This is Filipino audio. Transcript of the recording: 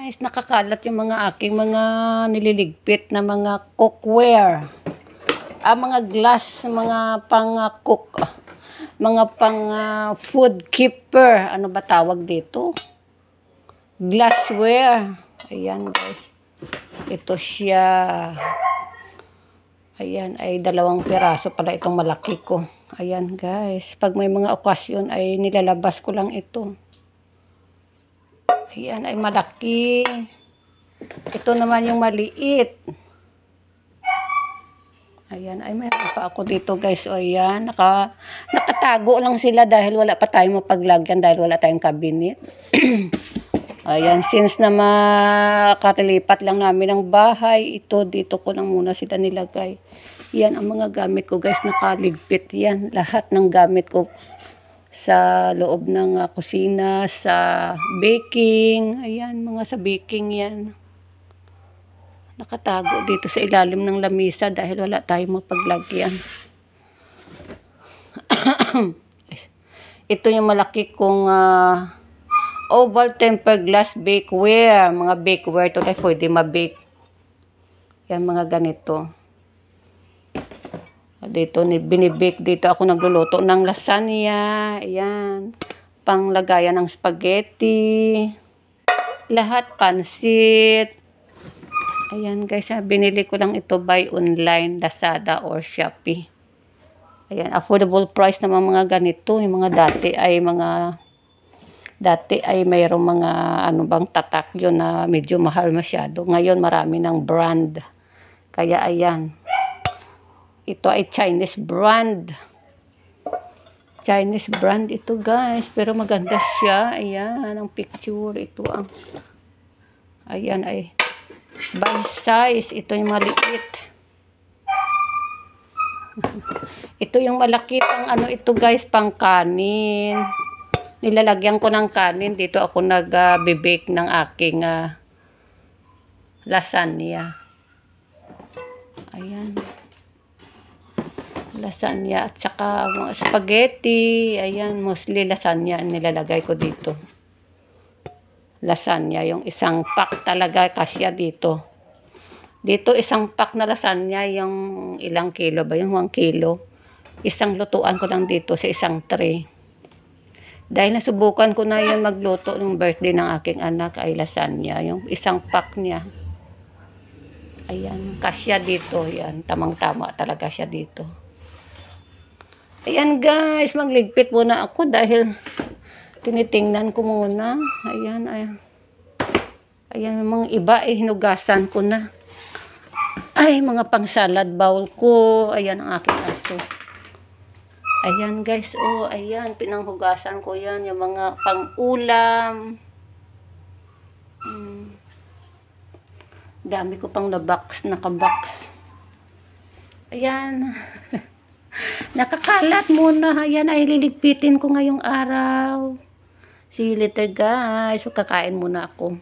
guys, nakakalat yung mga aking mga nililigpit na mga cookware. Mga glass, mga pang-cook, mga pang-food keeper. Ano ba tawag dito? Glassware. Ayan guys. Ito siya. Ayan, ay 2 piraso pala itong malaki ko. Ayan guys, pag may mga okasyon ay nilalabas ko lang ito. Ayan ay malaki. Ito naman yung maliit. Ayan ay mayroon pa ako dito guys. O ayan, nakatago lang sila dahil wala pa tayong mapaglagyan dahil wala tayong cabinet. Ayan, since na makatilipat lang namin ng bahay, ito dito ko lang muna sila nilagay. Yan ang mga gamit ko guys, nakaligpit yan. Lahat ng gamit ko sa loob ng kusina, sa baking. Ayan, mga sa baking yan. Nakatago dito sa ilalim ng lamisa dahil wala tayong mapaglagyan. Ito yung malaki kong oval tempered glass bakeware. Mga bakeware to, pwede ma-bake. Yan, mga ganito. Dito, binibake dito ako nagluluto ng lasagna. Ayan. Panglagayan ng spaghetti. Lahat pansit. Ayan guys, binili ko lang ito by online, Lazada or Shopee. Ayan, affordable price naman mga ganito. Yung mga dati ay mayroong mga ano bang tatak yun na medyo mahal masyado. Ngayon marami ng brand. Kaya ayan. Ito ay Chinese brand. Chinese brand ito guys. Pero maganda siya. Ayan ang picture. Ito ang. Ayan ay. By size. Ito yung maliit. Ito yung malaki pang ano ito guys. Pang kanin. Nilalagyan ko ng kanin. Dito ako nag-bake ng aking lasagna. Ayan. Lasagna at saka mga spaghetti. Ayan, mostly lasagna nilalagay ko dito. Lasagna, yung isang pack talaga kasya dito. Dito isang pack na lasagna, yung ilang kilo ba? Yung 1 kilo. Isang lutuan ko lang dito sa isang tray. Dahil nasubukan ko na yun magluto ng birthday ng aking anak ay lasagna. Yung isang pack niya. Ayan, kasya dito. Ayan, tamang-tama talaga siya dito. Ayan guys, magligpit muna ako dahil tinitingnan ko muna. Ayan, ayan. Ayan, mga iba hinugasan ko na. Ay, mga pang salad bowl ko. Ayan ang aking aso. Ayan guys, oh, ayan, pinanghugasan ko yan. Yung mga pang-ulam. Dami ko pang naka-box. Ayan. Nakakalat muna. Ayan, ay liligpitin ko ngayong araw. See you later guys. So, kakain muna ako.